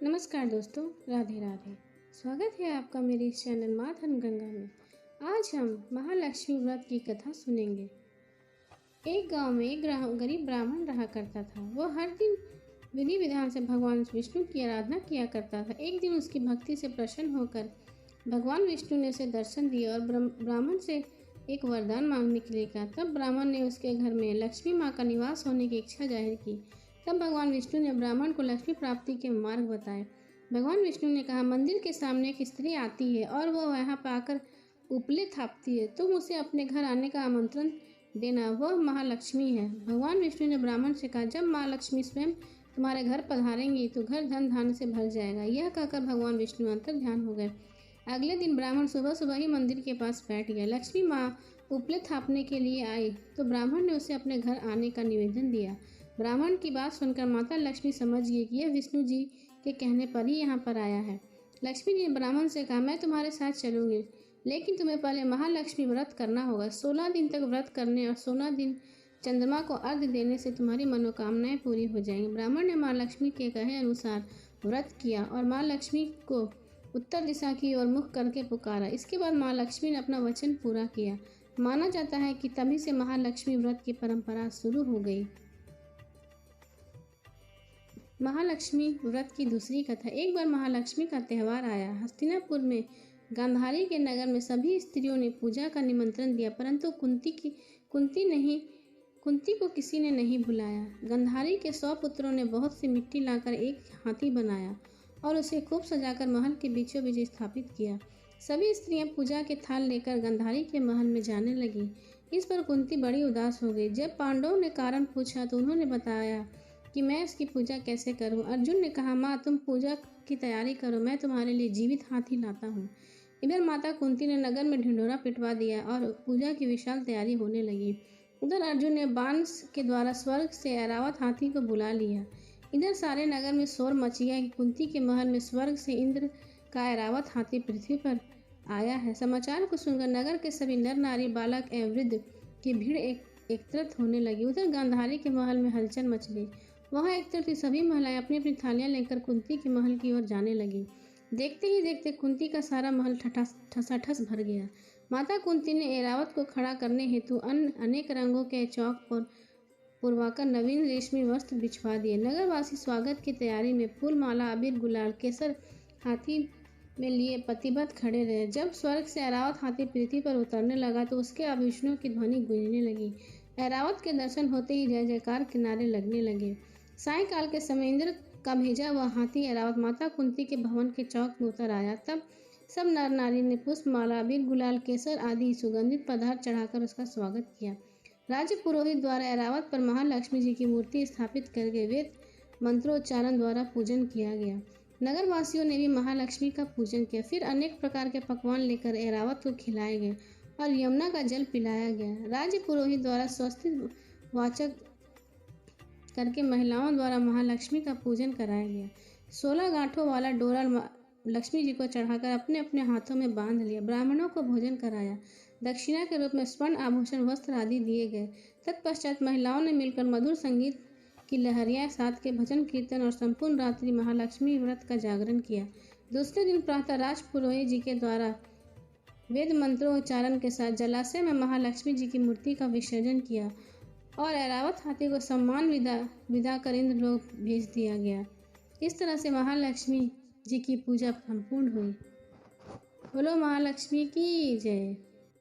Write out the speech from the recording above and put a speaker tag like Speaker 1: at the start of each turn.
Speaker 1: नमस्कार दोस्तों, राधे राधे। स्वागत है आपका मेरे इस चैनल माँ धन गंगा में। आज हम महालक्ष्मी व्रत की कथा सुनेंगे। एक गांव में एक गरीब ब्राह्मण रहा करता था। वह हर दिन विधि विधान से भगवान विष्णु की आराधना किया करता था। एक दिन उसकी भक्ति से प्रसन्न होकर भगवान विष्णु ने उसे दर्शन दिए और ब्राह्मण से एक वरदान मांगने के लिए कहा। तब ब्राह्मण ने उसके घर में लक्ष्मी माँ का निवास होने की इच्छा जाहिर की। तब भगवान विष्णु ने ब्राह्मण को लक्ष्मी प्राप्ति के मार्ग बताए। भगवान विष्णु ने कहा, मंदिर के सामने एक स्त्री आती है और वह वहां पर आकर उपले थापती है। तुम उसे अपने घर आने का आमंत्रण देना, वह महालक्ष्मी है। भगवान विष्णु ने ब्राह्मण से कहा, जब माँ लक्ष्मी स्वयं तुम्हारे घर पधारेंगी तो घर धन धान्य से भर जाएगा। यह कहकर भगवान विष्णु अंतर ध्यान हो गए। अगले दिन ब्राह्मण सुबह सुबह ही मंदिर के पास बैठ गया। लक्ष्मी माँ उपले थापने के लिए आई तो ब्राह्मण ने उसे अपने घर आने का निवेदन दिया। ब्राह्मण की बात सुनकर माता लक्ष्मी समझ गई कि यह विष्णु जी के कहने पर ही यहाँ पर आया है। लक्ष्मी ने ब्राह्मण से कहा, मैं तुम्हारे साथ चलूंगी, लेकिन तुम्हें पहले महालक्ष्मी व्रत करना होगा। 16 दिन तक व्रत करने और 16 दिन चंद्रमा को अर्घ्य देने से तुम्हारी मनोकामनाएं पूरी हो जाएंगी। ब्राह्मण ने माँ लक्ष्मी के कहे अनुसार व्रत किया और माँ लक्ष्मी को उत्तर दिशा की ओर मुख करके पुकारा। इसके बाद माँ लक्ष्मी ने अपना वचन पूरा किया। माना जाता है कि तभी से महालक्ष्मी व्रत की परंपरा शुरू हो गई। महालक्ष्मी व्रत की दूसरी कथा। एक बार महालक्ष्मी का त्यौहार आया। हस्तिनापुर में गांधारी के नगर में सभी स्त्रियों ने पूजा का निमंत्रण दिया, परंतु कुंती को किसी ने नहीं बुलाया। गांधारी के 100 पुत्रों ने बहुत सी मिट्टी लाकर एक हाथी बनाया और उसे खूब सजाकर महल के बीचों बीच स्थापित किया। सभी स्त्रियां पूजा के थाल लेकर गांधारी के महल में जाने लगी। इस पर कुंती बड़ी उदास हो गई। जब पांडवों ने कारण पूछा तो उन्होंने बताया कि मैं इसकी पूजा कैसे करूं। अर्जुन ने कहा, माँ तुम पूजा की तैयारी करो, मैं तुम्हारे लिए जीवित हाथी लाता हूँ। इधर माता कुंती ने नगर में ढिंढोरा पिटवा दिया और पूजा की विशाल तैयारी होने लगी। उधर अर्जुन ने बाण के द्वारा स्वर्ग से ऐरावत हाथी को बुला लिया। इधर सारे नगर में शोर मच गया कि कुंती के महल में स्वर्ग से इंद्र का ऐरावत हाथी पृथ्वी पर आया है। समाचार को सुनकर नगर के सभी नर नारी बालक एवं वृद्ध की भीड़ एकत्रित होने लगी। उधर गांधारी के महल में हलचल मच गई। वहां एकत्रित सभी महिलाएं अपनी अपनी थालियां लेकर कुंती के महल की ओर जाने लगी। देखते ही देखते कुंती का सारा महल ठसाठस भर गया। माता कुंती ने ऐरावत को खड़ा करने हेतु अनेक रंगों के चौक पर पुरवाकर नवीन रेशमी वस्त्र बिछवा दिए। नगरवासी स्वागत की तैयारी में फूल माला अबीर गुलाल केसर हाथी में लिए प्रतिबद्ध खड़े रहे। जब स्वर्ग से ऐरावत हाथी पृथ्वी पर उतरने लगा तो उसके आभूषणों की ध्वनि गूंजने लगी। ऐरावत के दर्शन होते ही जय जयकार किनारे लगने लगे। सायंकाल के समय इंद्र का भेजा वह हाथी ऐरावत माता कुंती के भवन के चौक में उतर आया। तब सब नर नारी ने पुष्प माला अबीर गुलाल केसर आदि सुगंधित पदार्थ चढ़ाकर उसका स्वागत किया। राज्य पुरोहित द्वारा ऐरावत पर महालक्ष्मी जी की मूर्ति स्थापित करके वेद मंत्रोच्चारण द्वारा पूजन किया गया। नगरवासियों ने भी महालक्ष्मी का पूजन किया। फिर अनेक प्रकार के पकवान लेकर ऐरावत को खिलाए गए और यमुना का जल पिलाया गया। राज्य पुरोहित द्वारा स्वस्ति वाचक करके महिलाओं द्वारा महालक्ष्मी का पूजन कराया गया। 16 गांठों वाला डोरा लक्ष्मी जी को चढ़ाकर अपने अपने हाथों में बांध लिया। ब्राह्मणों को भोजन कराया। दक्षिणा के रूप में स्वर्ण आभूषण वस्त्र आदि दिए गए। तत्पश्चात महिलाओं ने मिलकर मधुर संगीत की लहरियां साथ के भजन कीर्तन और संपूर्ण रात्रि महालक्ष्मी व्रत का जागरण किया। दूसरे दिन प्रातः राज पुरोहित जी के द्वारा वेद मंत्रोच्चारण के साथ जलाशय में महालक्ष्मी जी की मूर्ति का विसर्जन किया और ऐरावत हाथी को सम्मान विदा कर इंद्रलोक भेज दिया गया। इस तरह से महालक्ष्मी जी की पूजा संपूर्ण हुई। बोलो महालक्ष्मी की जय।